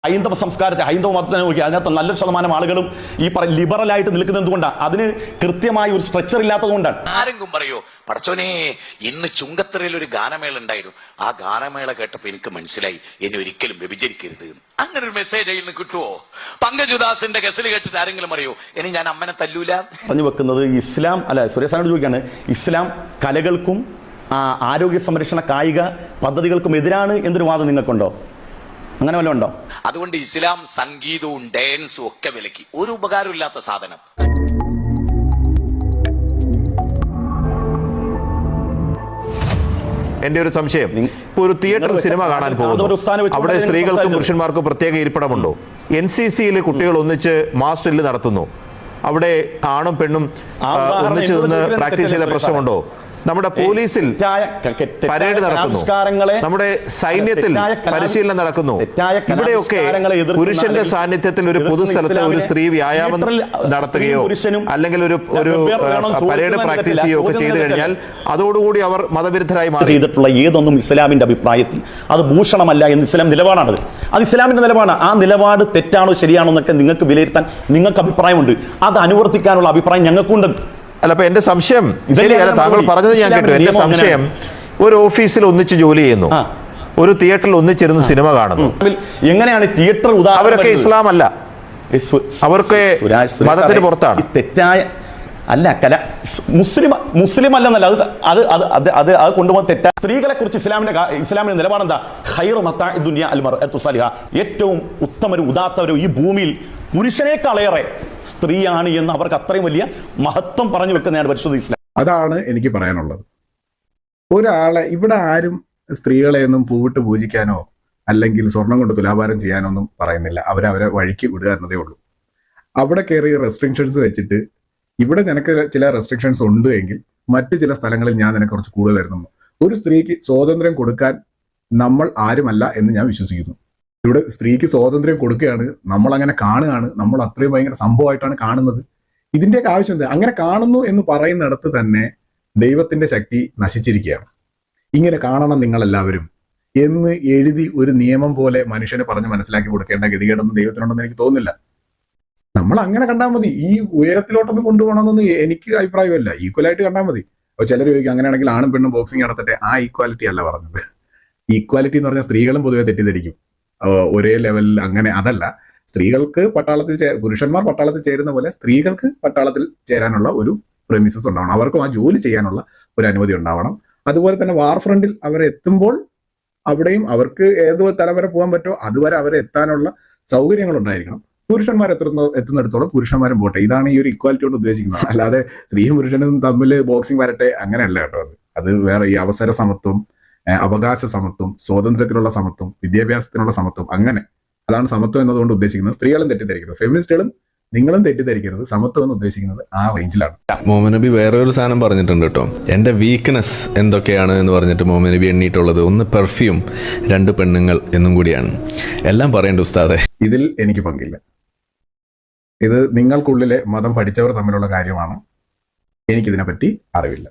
ഹൈന്ദവ സംസ്കാരത്തെ, ഹൈന്ദവ മതത്തിനെ നോക്കി അതിനകത്ത് നല്ലൊരു ശതമാനം ആളുകളും ഈ ലിബറലായിട്ട് നിൽക്കുന്നത് എന്തുകൊണ്ടാണ്? അതിന് കൃത്യമായ ഒരു സ്ട്രക്ചർ ഇല്ലാത്തത് കൊണ്ടാണ്. ആരെങ്കിലും പറയോ പടച്ചോനെ ഇന്ന് ചുങ്കത്തറയിൽ ഒരു ഗാനമേള ഉണ്ടായിരുന്നു, ആ ഗാനമേള കേട്ടപ്പോ എനിക്ക് മനസ്സിലായി എന്നെ ഒരിക്കലും വ്യഭിചരിക്കരുത്. അങ്ങനെ ഒരു മെസ്സേജ് അതിൽ നിന്ന് കിട്ടുവോ? പങ്കജുദാസിന്റെ ഗസൽ കേട്ടിട്ട് ആരെങ്കിലും പറയോ ഇനി ഞാൻ അമ്മനെ തല്ലൂല? പറഞ്ഞു വെക്കുന്നത് ഇസ്ലാം അല്ല, സുരേഷാനോട് ചോദിക്കുകയാണ്, ഇസ്ലാം കലകൾക്കും ആരോഗ്യ സംരക്ഷണ കായിക പദ്ധതികൾക്കും എതിരാണ് എന്നൊരു വാദം നിങ്ങൾക്കുണ്ടോ? അങ്ങനെ വല്ലതും ഉണ്ടോ? അതുകൊണ്ട് ഇസ്ലാം സംഗീതവും ഡാൻസും ഒക്കെ വിലക്കി, ഒരു ഉപകാരമില്ലാത്ത സാധനം. എന്റെ ഒരു സംശയം, ഇപ്പൊ ഒരു തിയേറ്ററിൽ സിനിമ കാണാൻ പോകുന്നു, അവിടെ സ്ത്രീകൾക്കും പുരുഷന്മാർക്കും പ്രത്യേക ഇരിപ്പിടമുണ്ടോ? NCCയിൽ കുട്ടികൾ ഒന്നിച്ച് മാസ് ഡ്രില്ല് നടത്തുന്നു, അവിടെ ആണും പെണ്ണും ഒന്നിച്ച് നിന്ന് പ്രാക്ടീസ് ചെയ്ത പ്രശ്നമുണ്ടോ? നമ്മുടെ പോലീസിൽ പരേഡ് നടക്കുന്നു, നമ്മുടെ സൈന്യത്തിൽ പരിശീലനം നടക്കുന്നു, ഇവിടെയൊക്കെ പുരുഷന്റെ സാന്നിധ്യത്തിൽ ഒരു പൊതുസ്ഥലത്ത് ഒരു സ്ത്രീ വ്യായാമം നടത്തുകയോ അല്ലെങ്കിൽ ഒരു പരേഡ് പ്രാക്ടീസ് ചെയ്യുകയോ ഒക്കെ ചെയ്തു കഴിഞ്ഞാൽ അതോടുകൂടി അവർ മതവിരുദ്ധരായി മാറി. ചെയ്തിട്ടുള്ള ഏതൊന്നും ഇസ്ലാമിന്റെ അഭിപ്രായത്തിൽ അത് ഭൂഷണമല്ല എന്ന് ഇസ്ലാം നിലപാടാണത്. അത് ഇസ്ലാമിന്റെ നിലപാടാണ്. ആ നിലപാട് തെറ്റാണോ ശരിയാണോ എന്നൊക്കെ നിങ്ങൾക്ക് വിലയിരുത്താൻ നിങ്ങൾക്ക് അഭിപ്രായമുണ്ട്. അത് അനുവർത്തിക്കാനുള്ള അഭിപ്രായം ഞങ്ങൾക്കുണ്ട്. അല്ല, അപ്പൊ എന്റെ സംശയം, താങ്കൾ പറഞ്ഞത് ഞാൻ കേട്ടു. എന്റെ സംശയം, ഒരു ഓഫീസിൽ ഒന്നിച്ച് ജോലി ചെയ്യുന്നു, ഒരു തിയേറ്ററിൽ ഒന്നിച്ചിരുന്ന് സിനിമ കാണുന്നു, എങ്ങനെയാണ് തിയേറ്റർ? അവരൊക്കെ ഇസ്ലാം അല്ല, അവർക്ക് മതത്തിന് പുറത്താണ്. തെറ്റായ അല്ല, മുസ്ലിം അല്ലെന്നല്ല, അത് കൊണ്ടുപോകുന്ന തെറ്റായ. സ്ത്രീകളെ കുറിച്ച് ഇസ്ലാമിന്റെ നിലപാടെന്താ? ഖൈറു മതാഇ ദുനിയ അൽ മർഅതു സാലിഹ, ഏറ്റവും ഉത്തമരും ഉദാത്തവരും ഈ ഭൂമിയിൽ പുരുഷനേക്കാളേറെ സ്ത്രീയാണ് എന്ന് അവർക്ക് അത്രയും വലിയ മഹത്വം പറഞ്ഞു വെക്കുന്നതാണ് പരിശുദ്ധ ഇസ്ലാം. അതാണ് എനിക്ക് പറയാനുള്ളത്. ഒരാളെ ഇവിടെ ആരും സ്ത്രീകളെയൊന്നും പൂവിട്ട് പൂജിക്കാനോ അല്ലെങ്കിൽ സ്വർണം കൊണ്ട് തുലാഭാരം ചെയ്യാനോ ഒന്നും പറയുന്നില്ല. അവരെ വഴിക്ക് വിടുക എന്നതേ ഉള്ളൂ. അവിടെ കയറി റെസ്ട്രിക്ഷൻസ് വെച്ചിട്ട് ഇവിടെ നിനക്ക് ചില റെസ്ട്രിക്ഷൻസ് ഉണ്ട് എങ്കിൽ മറ്റു ചില സ്ഥലങ്ങളിൽ ഞാൻ നിനക്ക് കുറച്ച് കൂടുതൽ തരുന്നു. ഒരു സ്ത്രീക്ക് സ്വാതന്ത്ര്യം കൊടുക്കാൻ നമ്മൾ ആരുമല്ല എന്ന് ഞാൻ വിശ്വസിക്കുന്നു. ഇവിടെ സ്ത്രീക്ക് സ്വാതന്ത്ര്യം കൊടുക്കുകയാണ്, നമ്മൾ അങ്ങനെ കാണുകയാണ്, നമ്മൾ അത്രയും ഭയങ്കര സംഭവമായിട്ടാണ് കാണുന്നത്. ഇതിൻ്റെയൊക്കെ ആവശ്യം എന്താ? അങ്ങനെ കാണുന്നു എന്ന് പറയുന്നിടത്ത് തന്നെ ദൈവത്തിന്റെ ശക്തി നശിച്ചിരിക്കുകയാണ്. ഇങ്ങനെ കാണണം നിങ്ങളെല്ലാവരും എന്ന് എഴുതി ഒരു നിയമം പോലെ മനുഷ്യനെ പറഞ്ഞ് മനസ്സിലാക്കി കൊടുക്കേണ്ട ഗതികേടൊന്നും ദൈവത്തിനുണ്ടെന്ന് എനിക്ക് തോന്നുന്നില്ല. നമ്മൾ അങ്ങനെ കണ്ടാൽ മതി. ഈ ഉയരത്തിലോട്ടൊന്നും കൊണ്ടുപോകണമെന്നൊന്നും എനിക്ക് അഭിപ്രായമല്ല. ഈക്വലായിട്ട് കണ്ടാൽ മതി. അപ്പോൾ ചിലർ ചോദിക്കും അങ്ങനെയാണെങ്കിൽ ആണും പെണ്ണും ബോക്സിംഗ് നടത്തട്ടെ. ആ ഈക്വാലിറ്റി അല്ല പറഞ്ഞത്. ഈക്വാലിറ്റി എന്ന് പറഞ്ഞാൽ സ്ത്രീകളും പൊതുവെ തെറ്റിദ്ധരിക്കും ഒരേ ലെവലിൽ. അങ്ങനെ അതല്ല. സ്ത്രീകൾക്ക് പട്ടാളത്തിൽ പുരുഷന്മാർ പട്ടാളത്തിൽ ചേരുന്ന പോലെ സ്ത്രീകൾക്ക് പട്ടാളത്തിൽ ചേരാനുള്ള ഒരു പ്രെമിസസ് ഉണ്ടാവണം. അവർക്കും ആ ജോലി ചെയ്യാനുള്ള ഒരു അനുമതി ഉണ്ടാവണം. അതുപോലെ തന്നെ വാർ ഫ്രണ്ടിൽ അവരെത്തുമ്പോൾ അവിടെയും അവർക്ക് ഏത് തലം വരെ പോകാൻ പറ്റുമോ അതുവരെ അവരെ എത്താനുള്ള സൗകര്യങ്ങൾ ഉണ്ടായിരിക്കണം. പുരുഷന്മാർ എത്തുന്നിടത്തോളം പുരുഷന്മാരും പോട്ടെ. ഇതാണ് ഈ ഒരു ഇക്വാലിറ്റി കൊണ്ട് ഉദ്ദേശിക്കുന്നത്. അല്ലാതെ സ്ത്രീയും പുരുഷനും തമ്മിൽ ബോക്സിംഗ് വരട്ടെ അങ്ങനെയല്ല കേട്ടോ. അത് വേറെ. ഈ അവസര സമത്വം, അവകാശ സമത്വം, സ്വാതന്ത്ര്യത്തിലുള്ള സമത്വം, വിദ്യാഭ്യാസത്തിനുള്ള സമത്വം, അങ്ങനെ അതാണ് സമത്വം എന്നതുകൊണ്ട് ഉദ്ദേശിക്കുന്നത്. സ്ത്രീകളും തെറ്റിദ്ധരിക്കുന്നത്, ഫെമിനിസ്റ്റുകളും നിങ്ങളും തെറ്റിദ്ധരിക്കരുത്. സമത്വം എന്ന് ഉദ്ദേശിക്കുന്നത് ആ റേഞ്ചിലാണ്. മുഹമ്മദ് നബി വേറെ ഒരു സാധനം പറഞ്ഞിട്ടുണ്ട് കേട്ടോ. എൻ്റെ വീക്ക്നെസ് എന്തൊക്കെയാണ് എന്ന് പറഞ്ഞിട്ട് മുഹമ്മദ് നബി എണ്ണീട്ടുള്ളത് 1 പെർഫ്യൂം, 2 പെണ്ണുങ്ങൾ എന്നും കൂടിയാണ്. എല്ലാം പറയേണ്ട ഉസ്താദെ. ഇതിൽ എനിക്ക് പങ്കില്ല. ഇത് നിങ്ങൾക്കുള്ളിലെ മതം പഠിച്ചവർ തമ്മിലുള്ള കാര്യമാണ്. എനിക്കിതിനെപ്പറ്റി അറിവില്ല.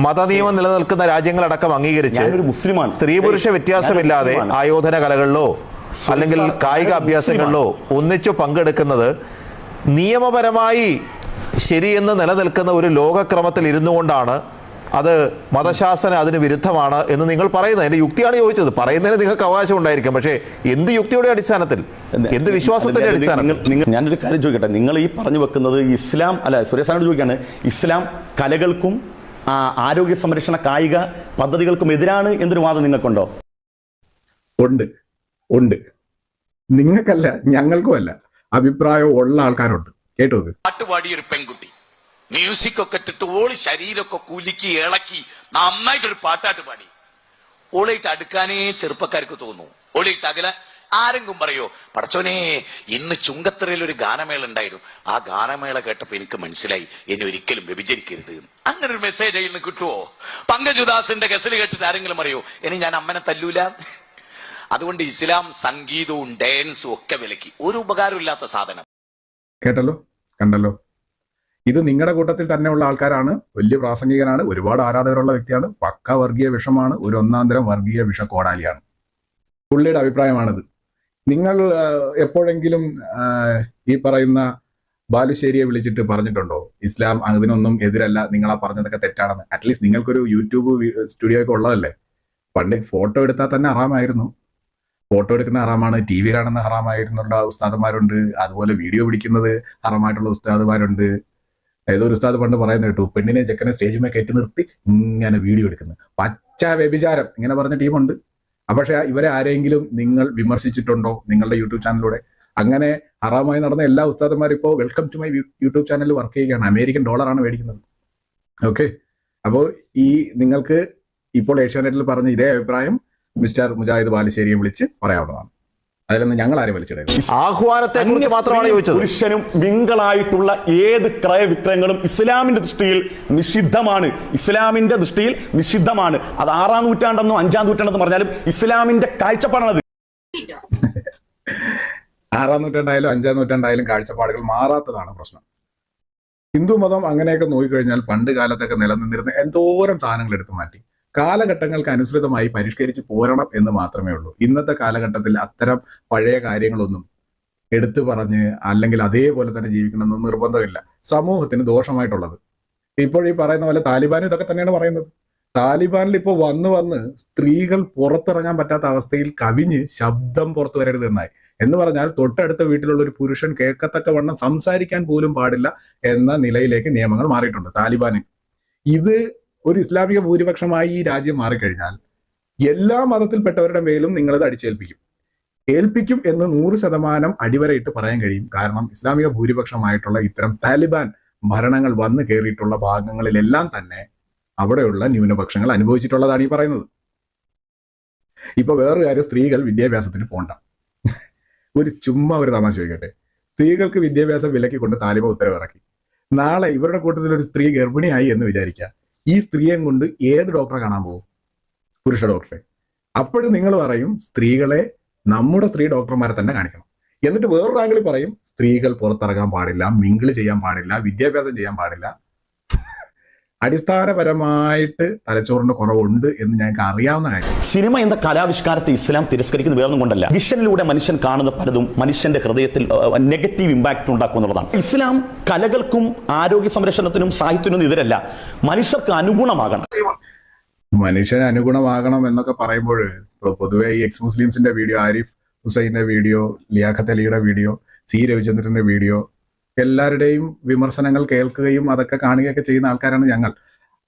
മതനിയമം നിലനിൽക്കുന്ന രാജ്യങ്ങളടക്കം അംഗീകരിച്ച് മുസ്ലിമാണ്, സ്ത്രീ പുരുഷ വ്യത്യാസമില്ലാതെ ആയോധന കലകളിലോ അല്ലെങ്കിൽ കായിക അഭ്യാസങ്ങളിലോ ഒന്നിച്ചു പങ്കെടുക്കുന്നത് നിയമപരമായി ശരിയെന്ന് നിലനിൽക്കുന്ന ഒരു ലോകക്രമത്തിൽ ഇരുന്നു കൊണ്ടാണ്. അത് മതശാസന അതിന് വിരുദ്ധമാണ് എന്ന് നിങ്ങൾ പറയുന്നത്. എന്റെ യുക്തിയാണ് ചോദിച്ചത്. പറയുന്നതിന് നിങ്ങൾക്ക് അവകാശം ഉണ്ടായിരിക്കും, പക്ഷേ എന്ത് യുക്തിയുടെ അടിസ്ഥാനത്തിൽ, എന്ത് വിശ്വാസത്തിന്റെ അടിസ്ഥാനത്തിൽ? ഞാനൊരു കാര്യം ചോദിക്കട്ടെ. നിങ്ങൾ ഈ പറഞ്ഞു വെക്കുന്നത് ഇസ്ലാം അല്ല, സുരേഷാനോട് ചോദിക്കുകയാണ്, ഇസ്ലാം കലകൾക്കും ആരോഗ്യ സംരക്ഷണ കായിക പദ്ധതികൾക്കും എതിരാണ് എന്നൊരു വാദം നിങ്ങൾക്കുണ്ടോ? ഉണ്ട്. നിങ്ങൾക്കല്ല, ഞങ്ങൾക്കും അല്ല. അഭിപ്രായം ഉള്ള ആൾക്കാരുണ്ട്. കേട്ടോ? പാട്ടുപാടിയ ഒരു പെൺകുട്ടി മ്യൂസിക് ഒക്കെ ഇട്ടിട്ട് ഓള് ശരീരമൊക്കെ കുലുക്കി ഇളക്കി നന്നായിട്ടൊരു പാട്ടാട്ട് പാടി. ഓളായിട്ട് അടുക്കാനേ ചെറുപ്പക്കാർക്ക് തോന്നുന്നു. ഓളായിട്ട് അകല ആരെങ്കിലും പറയോ പടച്ചോനെ ഇന്ന് ചുങ്കത്തറയിൽ ഒരു ഗാനമേള ഉണ്ടായിരുന്നു, ആ ഗാനമേള കേട്ടപ്പോ എനിക്ക് മനസ്സിലായി എന്നെ ഒരിക്കലും വ്യഭിചരിക്കരുത്. അങ്ങനെ ഒരു മെസ്സേജ് അതിൽ നിന്ന് കിട്ടുവോ? പങ്കജുദാസിന്റെ ഗസൽ കേട്ടിട്ട് ആരെങ്കിലും പറയോ ഇനി ഞാൻ അമ്മനെ തല്ലൂല? അതുകൊണ്ട് ഇസ്ലാം സംഗീതവും ഡാൻസും ഒക്കെ വിലക്കി, ഒരു ഉപകാരമില്ലാത്ത സാധനം. കേട്ടല്ലോ, കണ്ടല്ലോ. ഇത് നിങ്ങളുടെ കൂട്ടത്തിൽ തന്നെയുള്ള ആൾക്കാരാണ്. വലിയ പ്രാസംഗികനാണ്, ഒരുപാട് ആരാധകരുള്ള വ്യക്തിയാണ്, പക്ക വർഗീയ വിഷമാണ്, ഒരു ഒന്നാന്തരം വർഗീയ വിഷ കോടാലിയാണ്. പുള്ളിയുടെ അഭിപ്രായമാണിത്. നിങ്ങൾ എപ്പോഴെങ്കിലും ഈ പറയുന്ന ബാലുശ്ശേരിയെ വിളിച്ചിട്ട് പറഞ്ഞിട്ടുണ്ടോ ഇസ്ലാം അതിനൊന്നും എതിരല്ല, നിങ്ങളാ പറഞ്ഞതൊക്കെ തെറ്റാണെന്ന്? അറ്റ്ലീസ്റ്റ് നിങ്ങൾക്കൊരു യൂട്യൂബ് സ്റ്റുഡിയോ ഒക്കെ ഉള്ളതല്ലേ? പണ്ട് ഫോട്ടോ എടുത്താൽ തന്നെ ഹറാമായിരുന്നു. ഫോട്ടോ എടുക്കുന്ന ഹറാമാണ്, ടി വി കാണുന്ന ഹറാമായിരുന്നുള്ള ഉസ്താദന്മാരുണ്ട്, അതുപോലെ വീഡിയോ പിടിക്കുന്നത് ഹറാമായിട്ടുള്ള ഉസ്താദന്മാരുണ്ട്. ഏതോ ഒരു ഉസ്താദ് പണ്ട് പറയുന്നത് കേട്ടു, പെണ്ണിനെ ചെക്കനെ സ്റ്റേജിൽ കയറ്റി നിർത്തി ഇങ്ങനെ വീഡിയോ എടുക്കുന്നത് പച്ച വ്യഭിചാരം ഇങ്ങനെ പറഞ്ഞ ടീമുണ്ട്. പക്ഷെ ഇവരെ ആരെങ്കിലും നിങ്ങൾ വിമർശിച്ചിട്ടുണ്ടോ നിങ്ങളുടെ യൂട്യൂബ് ചാനലിലൂടെ? അങ്ങനെ ഹറാമായി നടന്ന എല്ലാ ഉസ്താദന്മാരും ഇപ്പോൾ വെൽക്കം ടു മൈ യൂട്യൂബ് ചാനലിൽ വർക്ക് ചെയ്യുകയാണ്. അമേരിക്കൻ ഡോളറാണ് മേടിക്കുന്നത്. ഓക്കെ, അപ്പോൾ ഈ നിങ്ങൾക്ക് ഇപ്പോൾ ഏഷ്യാനെറ്റിൽ പറഞ്ഞ ഇതേ അഭിപ്രായം മിസ്റ്റർ മുജാഹിദ് ബാലുശ്ശേരിയെ വിളിച്ച് പറയാവുന്നതാണ്. അതിലൊന്നും ഞങ്ങൾ ആരെയും വലിച്ചിടരുത്. ആഹ്വാനത്തെ കുറിച്ച് മാത്രമാണ് ചോദിച്ചത്. പുരുഷനും മിങ്കളായിട്ടുള്ള ഏത് ക്രയവിക്രയങ്ങളും ഇസ്ലാമിന്റെ ദൃഷ്ടിയിൽ നിഷിദ്ധമാണ്. ഇസ്ലാമിന്റെ ദൃഷ്ടിയിൽ നിഷിദ്ധമാണ്. അത് 6-ാം നൂറ്റാണ്ടെന്നോ 5-ാം നൂറ്റാണ്ടെന്ന് പറഞ്ഞാലും ഇസ്ലാമിന്റെ കാഴ്ചപ്പാടാണത്. 6-ാം നൂറ്റാണ്ടായാലും 5-ാം നൂറ്റാണ്ടായാലും കാഴ്ചപ്പാടുകൾ മാറാത്തതാണ് പ്രശ്നം. ഹിന്ദു മതം അങ്ങനെയൊക്കെ നോക്കിക്കഴിഞ്ഞാൽ പണ്ട് കാലത്തൊക്കെ നിലനിന്നിരുന്ന എന്തോരം സാധനങ്ങൾ എടുത്തു മാറ്റി കാലഘട്ടങ്ങൾക്ക് അനുസൃതമായി പരിഷ്കരിച്ച് പോരണം എന്ന് മാത്രമേ ഉള്ളൂ. ഇന്നത്തെ കാലഘട്ടത്തിൽ അത്തരം പഴയ കാര്യങ്ങളൊന്നും എടുത്തു പറഞ്ഞ് അല്ലെങ്കിൽ അതേപോലെ തന്നെ ജീവിക്കണമെന്ന് നിർബന്ധമില്ല. സമൂഹത്തിന് ദോഷമായിട്ടുള്ളത് ഇപ്പോൾ ഈ പറയുന്ന പോലെ താലിബാനും ഇതൊക്കെ തന്നെയാണ് പറയുന്നത്. താലിബാനിൽ ഇപ്പോൾ വന്ന് സ്ത്രീകൾ പുറത്തിറങ്ങാൻ പറ്റാത്ത അവസ്ഥയിൽ കവിഞ്ഞ് ശബ്ദം പുറത്തു വരരുത് എന്നായി. എന്ന് പറഞ്ഞാൽ തൊട്ടടുത്ത വീട്ടിലുള്ള ഒരു പുരുഷൻ കേൾക്കത്തക്ക വണ്ണം സംസാരിക്കാൻ പോലും പാടില്ല എന്ന നിലയിലേക്ക് നിയമങ്ങൾ മാറിയിട്ടുണ്ട് താലിബാനിൽ. ഇത് ഒരു ഇസ്ലാമിക ഭൂരിപക്ഷമായി ഈ രാജ്യം മാറിക്കഴിഞ്ഞാൽ എല്ലാ മതത്തിൽപ്പെട്ടവരുടെ മേലും നിങ്ങളത് ഏൽപ്പിക്കും എന്ന് 100% അടിവരയിട്ട് പറയാൻ കഴിയും. കാരണം ഇസ്ലാമിക ഭൂരിപക്ഷമായിട്ടുള്ള ഇത്തരം താലിബാൻ ഭരണങ്ങൾ വന്നു കയറിയിട്ടുള്ള ഭാഗങ്ങളിലെല്ലാം തന്നെ അവിടെയുള്ള ന്യൂനപക്ഷങ്ങൾ അനുഭവിച്ചിട്ടുള്ളതാണ് ഈ പറയുന്നത്. ഇപ്പൊ വേറൊരു കാര്യം, സ്ത്രീകൾ വിദ്യാഭ്യാസത്തിന് പോണ്ട. ചുമ്മാ ഒരു തമാശ ചോദിക്കട്ടെ, സ്ത്രീകൾക്ക് വിദ്യാഭ്യാസം വിലക്കിക്കൊണ്ട് താലിബാൻ ഉത്തരവിറക്കി. നാളെ ഇവരുടെ കൂട്ടത്തിൽ ഒരു സ്ത്രീ ഗർഭിണിയായി എന്ന് വിചാരിക്കുക, ഈ സ്ത്രീയെ കൊണ്ട് ഏത് ഡോക്ടറെ കാണാൻ പോകും? പുരുഷ ഡോക്ടറെ. അപ്പോഴും നിങ്ങൾ പറയും സ്ത്രീകളെ നമ്മുടെ സ്ത്രീ ഡോക്ടർമാരെ തന്നെ കാണിക്കണം. എന്നിട്ട് വേറൊരു ആംഗിളിൽ പറയും സ്ത്രീകൾ പുറത്തിറങ്ങാൻ പാടില്ല, മിങ്കിൾ ചെയ്യാൻ പാടില്ല, വിദ്യാഭ്യാസം ചെയ്യാൻ പാടില്ല. അടിസ്ഥാനപരമായിട്ട് തലച്ചോറിന്റെ കുറവുണ്ട് എന്ന് ഞങ്ങൾക്ക് അറിയാവുന്ന കാര്യം. സിനിമ എന്ന കലാവിഷ്കാരത്തെ ഇസ്ലാം തിരസ്കരിക്കുന്നത് വേറൊന്നും കൊണ്ടല്ല, വിഷനിലൂടെ മനുഷ്യൻ കാണുന്ന പലതും മനുഷ്യന്റെ ഹൃദയത്തിൽ നെഗറ്റീവ് ഇമ്പാക്ട് ഉണ്ടാക്കും എന്നുള്ളതാണ്. ഇസ്ലാം കലകൾക്കും ആരോഗ്യ സംരക്ഷണത്തിനും സാഹിത്യത്തിനും എതിരല്ല, മനുഷ്യർക്ക് അനുഗുണമാകണം. മനുഷ്യന് അനുഗുണമാകണം എന്നൊക്കെ പറയുമ്പോൾ പൊതുവെ ഈ എക്സ് മുസ്ലിംസിന്റെ വീഡിയോ, ആരിഫ് ഹുസൈന്റെ വീഡിയോ, ലിയാഖത്ത് അലിയുടെ വീഡിയോ, സി രവിചന്ദ്രന്റെ വീഡിയോ, എല്ലാവരുടെയും വിമർശനങ്ങൾ കേൾക്കുകയും അതൊക്കെ കാണുകയൊക്കെ ചെയ്യുന്ന ആൾക്കാരാണ് ഞങ്ങൾ.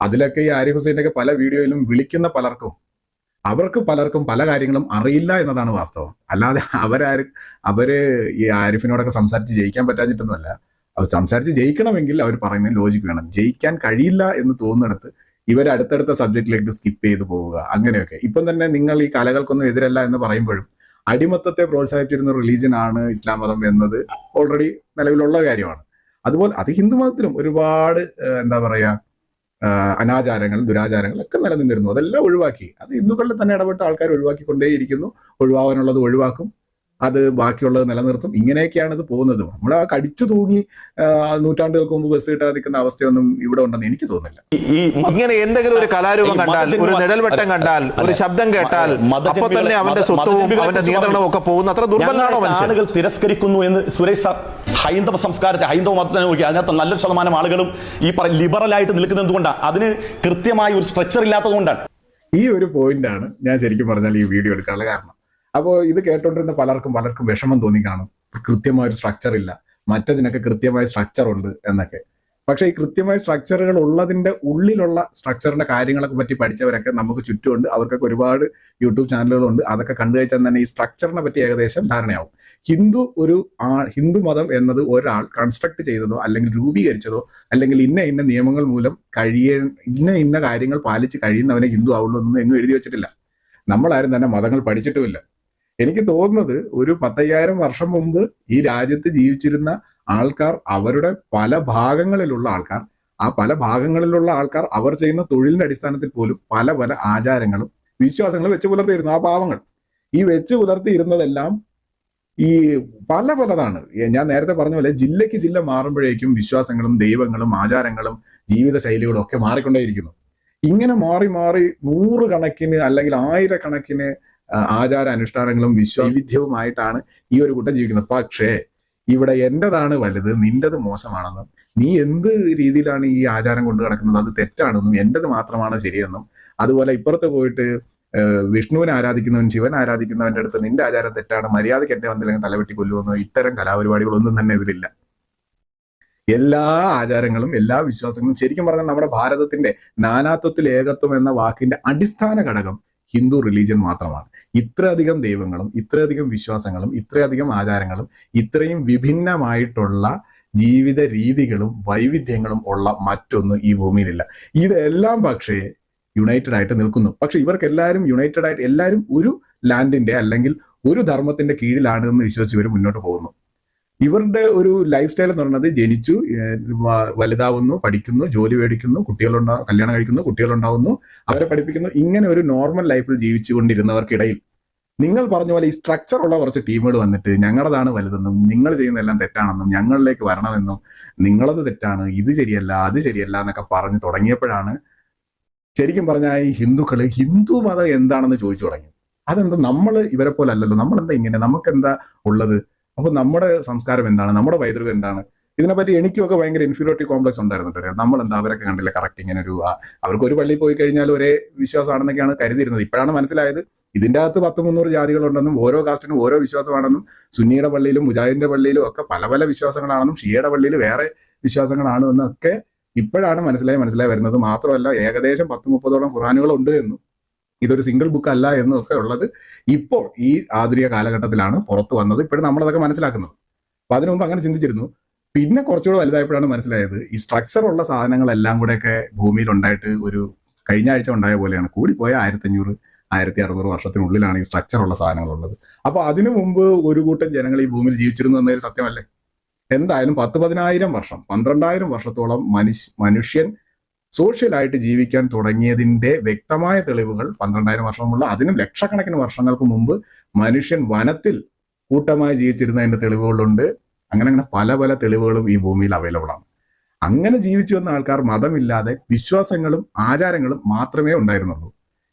അതിലൊക്കെ ഈ ആരിഫ് ഹുസൈൻ്റെ ഒക്കെ പല വീഡിയോയിലും വിളിക്കുന്ന അവർക്ക് പലർക്കും പല കാര്യങ്ങളും അറിയില്ല എന്നതാണ് വാസ്തവം. അല്ലാതെ അവര് ഈ ആരിഫിനോടൊക്കെ സംസാരിച്ച് ജയിക്കാൻ പറ്റാഞ്ഞിട്ടൊന്നുമല്ല. അവർ സംസാരിച്ച് ജയിക്കണമെങ്കിൽ അവർ പറയുന്ന ലോജിക്ക് വേണം. ജയിക്കാൻ കഴിയില്ല എന്ന് തോന്നുന്നിടത്ത് ഇവർ അടുത്തടുത്ത സബ്ജക്റ്റിലേക്ക് സ്കിപ്പ് ചെയ്ത് പോവുക, അങ്ങനെയൊക്കെ. ഇപ്പം തന്നെ നിങ്ങൾ ഈ കലകൾക്കൊന്നും എതിരല്ല എന്ന് പറയുമ്പോഴും അടിമത്തത്തെ പ്രോത്സാഹിപ്പിച്ചിരുന്ന റിലീജിയൻ ആണ് ഇസ്ലാം മതം എന്നത് ഓൾറെഡി നിലവിലുള്ള കാര്യമാണ്. അതുപോലെ അത് ഹിന്ദു മതത്തിലും ഒരുപാട് എന്താ പറയാ അനാചാരങ്ങൾ, ദുരാചാരങ്ങൾ ഒക്കെ നിലനിന്നിരുന്നു. അതെല്ലാം ഒഴിവാക്കി. അത് ഹിന്ദുക്കളിൽ തന്നെ ഇടപെട്ട ആൾക്കാർ ഒഴിവാക്കിക്കൊണ്ടേയിരിക്കുന്നു. ഒഴിവാകാനുള്ളത് ഒഴിവാക്കും, അത് ബാക്കിയുള്ളത് നിലനിർത്തും. ഇങ്ങനെയൊക്കെയാണ് ഇത് പോകുന്നത്. നമ്മൾ ആ കടിച്ചു തൂങ്ങി നൂറ്റാണ്ടുകൾക്ക് മുമ്പ് ബസ് കിട്ടാതെ നിൽക്കുന്ന അവസ്ഥയൊന്നും ഇവിടെ ഉണ്ടെന്ന് എനിക്ക് തോന്നുന്നില്ല. ഇങ്ങനെ എന്തെങ്കിലും ഒരു കലാരൂപം കണ്ടാൽ, ഒരു നിഴൽവട്ടം കണ്ടാൽ, ഒരു ശബ്ദം കേട്ടാൽ അപ്പൊ തന്നെ അവന്റെ സ്വത്വവും അവന്റെ നിയന്ത്രണവും ഒക്കെ പോകുന്ന അത്ര ദുർബലനാണോ മനുഷ്യൻ? ആളുകൾ തിരസ്കരിക്കുന്നു എന്ന് സുരേഷ് സാർ ഹൈന്ദവ സംസ്കാരത്തെ, ഹൈന്ദവ മതത്തിനെ നോക്കി അതിനകത്ത് നല്ലൊരു ശതമാനം ആളുകളും ഈ ലിബറൽ ആയിട്ട് നിൽക്കുന്നത് എന്തുകൊണ്ടാണ്? അതിന് കൃത്യമായി ഒരു സ്ട്രക്ചർ ഇല്ലാത്തത് കൊണ്ടാണ്. ഈ ഒരു പോയിന്റാണ് ഞാൻ ശരിക്കും പറഞ്ഞാൽ ഈ വീഡിയോ എടുക്കാനുള്ള കാരണം. അപ്പോൾ ഇത് കേട്ടോണ്ടിരുന്ന പലർക്കും വിഷമം തോന്നി കാണും. കൃത്യമായൊരു സ്ട്രക്ചർ ഇല്ല, മറ്റതിനൊക്കെ കൃത്യമായ സ്ട്രക്ചർ ഉണ്ട് എന്നൊക്കെ. പക്ഷേ ഈ കൃത്യമായ സ്ട്രക്ചറുകൾ ഉള്ളതിന്റെ ഉള്ളിലുള്ള സ്ട്രക്ചറിന്റെ കാര്യങ്ങളൊക്കെ പറ്റി പഠിച്ചവരൊക്കെ നമുക്ക് ചുറ്റുമുണ്ട്. അവർക്കൊക്കെ ഒരുപാട് യൂട്യൂബ് ചാനലുകളുണ്ട്. അതൊക്കെ കണ്ടു കഴിച്ചാൽ തന്നെ ഈ സ്ട്രക്ചറിനെ പറ്റി ഏകദേശം ധാരണയാവും. ഹിന്ദു മതം എന്നത് ഒരാൾ കൺസ്ട്രക്ട് ചെയ്തതോ അല്ലെങ്കിൽ രൂപീകരിച്ചതോ അല്ലെങ്കിൽ ഇന്ന നിയമങ്ങൾ മൂലം ഇന്ന കാര്യങ്ങൾ പാലിച്ച് കഴിയുന്നവനെ ഹിന്ദു ആവുള്ളൂ എന്നൊന്നും എങ്ങും എഴുതി വെച്ചിട്ടില്ല. നമ്മളാരും തന്നെ മതങ്ങൾ പഠിച്ചിട്ടുമില്ല. എനിക്ക് തോന്നുന്നത് ഒരു 10,000 വർഷം മുമ്പ് ഈ രാജ്യത്ത് ജീവിച്ചിരുന്ന ആൾക്കാർ, അവരുടെ പല ഭാഗങ്ങളിലുള്ള ആൾക്കാർ അവർ ചെയ്യുന്ന തൊഴിലിന്റെ അടിസ്ഥാനത്തിൽ പോലും പല ആചാരങ്ങളും വിശ്വാസങ്ങളും വെച്ച് പുലർത്തിയിരുന്നു. ആ പാവങ്ങൾ ഈ വെച്ച് പുലർത്തിയിരുന്നതെല്ലാം ഈ പലതാണ്. ഞാൻ നേരത്തെ പറഞ്ഞ പോലെ ജില്ലയ്ക്ക് ജില്ല മാറുമ്പോഴേക്കും വിശ്വാസങ്ങളും ദൈവങ്ങളും ആചാരങ്ങളും ജീവിത ശൈലികളും ഒക്കെ മാറിക്കൊണ്ടേയിരിക്കുന്നു. ഇങ്ങനെ മാറി 100 കണക്കിന് അല്ലെങ്കിൽ 1000 കണക്കിന് ആചാര അനുഷ്ഠാനങ്ങളും വിശ്വവൈവിധ്യവുമായിട്ടാണ് ഈ ഒരു കൂട്ടം ജീവിക്കുന്നത്. പക്ഷേ ഇവിടെ എന്റേതാണ് വലുത്, നിന്റേത് മോശമാണെന്നും, നീ എന്ത് രീതിയിലാണ് ഈ ആചാരം കൊണ്ടു നടക്കുന്നത് അത് തെറ്റാണെന്നും, എന്റേത് മാത്രമാണ് ശരിയെന്നും, അതുപോലെ ഇപ്പുറത്ത് പോയിട്ട് വിഷ്ണുവിനെ ആരാധിക്കുന്നവൻ ശിവൻ ആരാധിക്കുന്നവന്റെ അടുത്ത് നിന്റെ ആചാരം തെറ്റാണ്, മര്യാദയ്ക്ക് എന്റെ വന്നില്ലെങ്കിൽ തലവെട്ടി കൊല്ലുമെന്ന് ഇത്തരം കലാപരിപാടികളൊന്നും തന്നെ ഇതിലില്ല. എല്ലാ ആചാരങ്ങളും എല്ലാ വിശ്വാസങ്ങളും ശരിക്കും പറഞ്ഞാൽ നമ്മുടെ ഭാരതത്തിന്റെ നാനാത്വത്തിൽ ഏകത്വം എന്ന വാക്കിന്റെ അടിസ്ഥാന ഘടകം ഹിന്ദു റിലീജിയൻ മാത്രമാണ്. ഇത്രയധികം ദൈവങ്ങളും ഇത്രയധികം വിശ്വാസങ്ങളും ഇത്രയധികം ആചാരങ്ങളും ഇത്രയും വിഭിന്നമായിട്ടുള്ള ജീവിത രീതികളും വൈവിധ്യങ്ങളും ഉള്ള മറ്റൊന്നും ഈ ഭൂമിയിലില്ല. ഇതെല്ലാം പക്ഷേ യുണൈറ്റഡ് ആയിട്ട് നിൽക്കുന്നു. പക്ഷെ ഇവർക്ക് എല്ലാവരും യുണൈറ്റഡ് ആയിട്ട് എല്ലാവരും ഒരു ലാൻഡിന്റെ അല്ലെങ്കിൽ ഒരു ധർമ്മത്തിന്റെ കീഴിലാണ് എന്ന് വിശ്വസിച്ച് ഇവർ മുന്നോട്ട് പോകുന്നു. ഇവരുടെ ഒരു ലൈഫ് സ്റ്റൈൽ എന്ന് പറയുന്നത് ജനിച്ചു, വലുതാവുന്നു, പഠിക്കുന്നു, ജോലി മേടിക്കുന്നു, കല്യാണം കഴിക്കുന്നു, കുട്ടികളുണ്ടാവുന്നു, അവരെ പഠിപ്പിക്കുന്നു. ഇങ്ങനെ ഒരു നോർമൽ ലൈഫിൽ ജീവിച്ചുകൊണ്ടിരുന്നവർക്കിടയിൽ നിങ്ങൾ പറഞ്ഞ പോലെ ഈ സ്ട്രക്ചർ ഉള്ള കുറച്ച് ടീമുകൾ വന്നിട്ട് ഞങ്ങളതാണ് വലുതെന്നും നിങ്ങൾ ചെയ്യുന്നതെല്ലാം തെറ്റാണെന്നും ഞങ്ങളിലേക്ക് വരണമെന്നും നിങ്ങളത് തെറ്റാണ്, ഇത് ശരിയല്ല, അത് ശരിയല്ല എന്നൊക്കെ പറഞ്ഞു തുടങ്ങിയപ്പോഴാണ് ശരിക്കും പറഞ്ഞാൽ ഈ ഹിന്ദുക്കള് ഹിന്ദു മതം എന്താണെന്ന് ചോദിച്ചു തുടങ്ങി. അതെന്താ, നമ്മൾ ഇവരെ പോലെ അല്ലല്ലോ, നമ്മളെന്താ ഇങ്ങനെ, നമുക്കെന്താ ഉള്ളത്, അപ്പൊ നമ്മുടെ സംസ്കാരം എന്താണ്, നമ്മുടെ പൈതൃകം എന്താണ്? ഇതിനെപ്പറ്റി എനിക്കൊക്കെ ഭയങ്കര ഇൻഫീരിയോറിറ്റി കോംപ്ലക്സ് ഉണ്ടായിരുന്നു. നമ്മളെന്താ അവരൊക്കെ കണ്ടില്ല കറക്റ്റ് ഇങ്ങനെ ഒരു അവർക്ക് ഒരു പള്ളിയിൽ പോയി കഴിഞ്ഞാൽ ഒരേ വിശ്വാസമാണെന്നൊക്കെയാണ് കരുതിയിരുന്നത്. ഇപ്പോഴാണ് മനസ്സിലായത് ഇതിന്റെ അകത്ത് 100-300 ജാതികളുണ്ടെന്നും ഓരോ കാസ്റ്റിനും ഓരോ വിശ്വാസമാണെന്നും, സുന്നിയുടെ പള്ളിയിലും മുജാഹിദിന്റെ പള്ളിയിലും ഒക്കെ പല പല വിശ്വാസങ്ങളാണെന്നും, ഷിയയുടെ പള്ളിയിൽ വേറെ വിശ്വാസങ്ങളാണെന്നും ഒക്കെ ഇപ്പോഴാണ് മനസ്സിലായി വരുന്നത്. മാത്രമല്ല ഏകദേശം 10-30ഓളം ഖുറാനുകൾ ഉണ്ട് എന്നും ഇതൊരു സിംഗിൾ ബുക്ക് അല്ല എന്നും ഒക്കെ ഉള്ളത് ഇപ്പോൾ ഈ ആധുനിക കാലഘട്ടത്തിലാണ് പുറത്തു വന്നത്. ഇപ്പോഴും നമ്മളതൊക്കെ മനസ്സിലാക്കുന്നത്. അപ്പൊ അതിനു മുമ്പ് അങ്ങനെ ചിന്തിച്ചിരുന്നു. പിന്നെ കുറച്ചുകൂടെ വലുതായപ്പോഴാണ് മനസ്സിലായത് ഈ സ്ട്രക്ചർ ഉള്ള സാധനങ്ങളെല്ലാം കൂടെയൊക്കെ ഭൂമിയിൽ ഉണ്ടായിട്ട് ഒരു കഴിഞ്ഞ ആഴ്ച ഉണ്ടായ പോലെയാണ്. കൂടിപ്പോയ 1500-1600 വർഷത്തിനുള്ളിലാണ് ഈ സ്ട്രക്ചർ ഉള്ള സാധനങ്ങളുള്ളത്. അപ്പൊ അതിനു മുമ്പ് ഒരു കൂട്ടം ജനങ്ങൾ ഈ ഭൂമിയിൽ ജീവിച്ചിരുന്നു എന്നതിൽ സത്യമല്ലേ? എന്തായാലും 10,000-10,000 വർഷം 12,000 വർഷത്തോളം മനുഷ്യൻ സോഷ്യലായിട്ട് ജീവിക്കാൻ തുടങ്ങിയതിന്റെ വ്യക്തമായ തെളിവുകൾ 12,000 വർഷമുള്ള, അതിനും ലക്ഷക്കണക്കിന് വർഷങ്ങൾക്ക് മുമ്പ് മനുഷ്യൻ വനത്തിൽ കൂട്ടമായി ജീവിച്ചിരുന്നതിന്റെ തെളിവുകളുണ്ട്. അങ്ങനെ പല പല തെളിവുകളും ഈ ഭൂമിയിൽ അവൈലബിൾ ആണ്. അങ്ങനെ ജീവിച്ചു വന്ന ആൾക്കാർ മതമില്ലാതെ വിശ്വാസങ്ങളും ആചാരങ്ങളും മാത്രമേ ഉണ്ടായിരുന്നുള്ളൂ.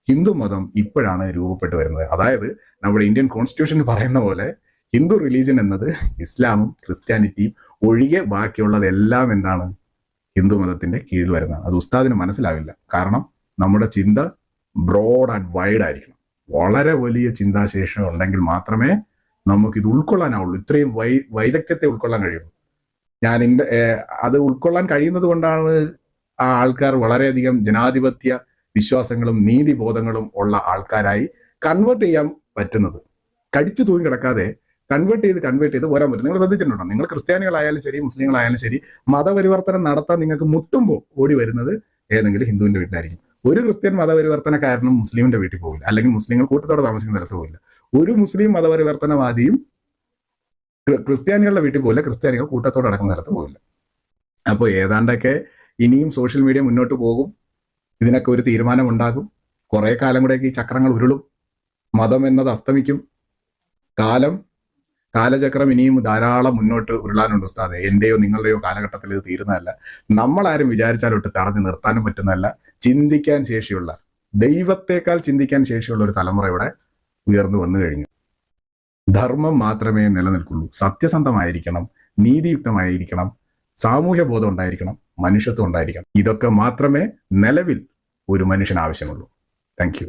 ഹിന്ദു മതം ഇപ്പോഴാണ് രൂപപ്പെട്ടു വരുന്നത്. അതായത് നമ്മുടെ ഇന്ത്യൻ കോൺസ്റ്റിറ്റ്യൂഷൻ പറയുന്ന പോലെ ഹിന്ദു റിലീജിയൻ എന്നത് ഇസ്ലാമും ക്രിസ്ത്യാനിറ്റിയും ഒഴികെ ബാക്കിയുള്ളതെല്ലാം എന്താണ്, ഹിന്ദു മതത്തിന്റെ കീഴിൽ വരുന്നതാണ്. അത് ഉസ്താദിന് മനസ്സിലാവില്ല. കാരണം നമ്മുടെ ചിന്ത ബ്രോഡ് ആൻഡ് വൈഡ് ആയിരിക്കണം. വളരെ വലിയ ചിന്താശേഷി ഉണ്ടെങ്കിൽ മാത്രമേ നമുക്കിത് ഉൾക്കൊള്ളാനാവുള്ളൂ. ഇത്രയും വൈദഗ്ധ്യത്തെ ഉൾക്കൊള്ളാൻ കഴിയുള്ളൂ. അത് ഉൾക്കൊള്ളാൻ കഴിയുന്നത് കൊണ്ടാണ് ആ ആൾക്കാർ വളരെയധികം ജനാധിപത്യ വിശ്വാസങ്ങളും നീതിബോധങ്ങളും ഉള്ള ആൾക്കാരായി കൺവേർട്ട് ചെയ്യാൻ പറ്റുന്നത്. കടിച്ചു തൂങ്ങി കിടക്കാതെ കൺവേർട്ട് ചെയ്ത് പോരാൻ പറ്റും. നിങ്ങൾ ശ്രദ്ധിച്ചിട്ടുണ്ടോ? നിങ്ങൾ ക്രിസ്ത്യാനികളായാലും ശരി മുസ്ലിങ്ങളായാലും ശരി മതപരിവർത്തനം നടത്താൻ നിങ്ങൾക്ക് മുട്ടുമ്പോൾ ഓടി വരുന്നത് ഏതെങ്കിലും ഹിന്ദുവിന്റെ വീട്ടിലായിരിക്കും. ഒരു ക്രിസ്ത്യൻ മതപരിവർത്തനക്കാരനും മുസ്ലിമിന്റെ വീട്ടിൽ പോകില്ല, അല്ലെങ്കിൽ മുസ്ലിങ്ങൾ കൂട്ടത്തോടെ താമസിക്കുന്ന സ്ഥലത്ത് പോകില്ല. ഒരു മുസ്ലിം മതപരിവർത്തനവാദിയും ക്രിസ്ത്യാനികളുടെ വീട്ടിൽ പോകില്ല, ക്രിസ്ത്യാനികൾ കൂട്ടത്തോടെ നടക്കുന്ന സ്ഥലത്ത് പോകില്ല. അപ്പോൾ ഏതാണ്ടൊക്കെ ഇനിയും സോഷ്യൽ മീഡിയ മുന്നോട്ട് പോകും. ഇതിനൊക്കെ ഒരു തീരുമാനം ഉണ്ടാകും. കുറെ കാലം കൂടെയൊക്കെ ഈ ചക്രങ്ങൾ ഉരുളും. മതം എന്നത് അസ്തമിക്കും. കാലചക്രം ഇനിയും ധാരാളം മുന്നോട്ട് ഉരുളാനുണ്ട് ഉസ്താദെ. എന്റെയോ നിങ്ങളുടെയോ കാലഘട്ടത്തിൽ ഇത് തീരുന്നതല്ല. നമ്മളാരും വിചാരിച്ചാലൊട്ട് തടഞ്ഞു നിർത്താനും പറ്റുന്നതല്ല. ചിന്തിക്കാൻ ശേഷിയുള്ള, ദൈവത്തെക്കാൾ ചിന്തിക്കാൻ ശേഷിയുള്ള ഒരു തലമുറ ഇവിടെ ഉയർന്നു വന്നു കഴിഞ്ഞു. ധർമ്മം മാത്രമേ നിലനിൽക്കുള്ളൂ. സത്യസന്ധമായിരിക്കണം, നീതിയുക്തമായിരിക്കണം, സാമൂഹ്യ ബോധം ഉണ്ടായിരിക്കണം, മനുഷ്യത്വം ഉണ്ടായിരിക്കണം. ഇതൊക്കെ മാത്രമേ നിലവിൽ ഒരു മനുഷ്യന് ആവശ്യമുള്ളൂ. Thank you.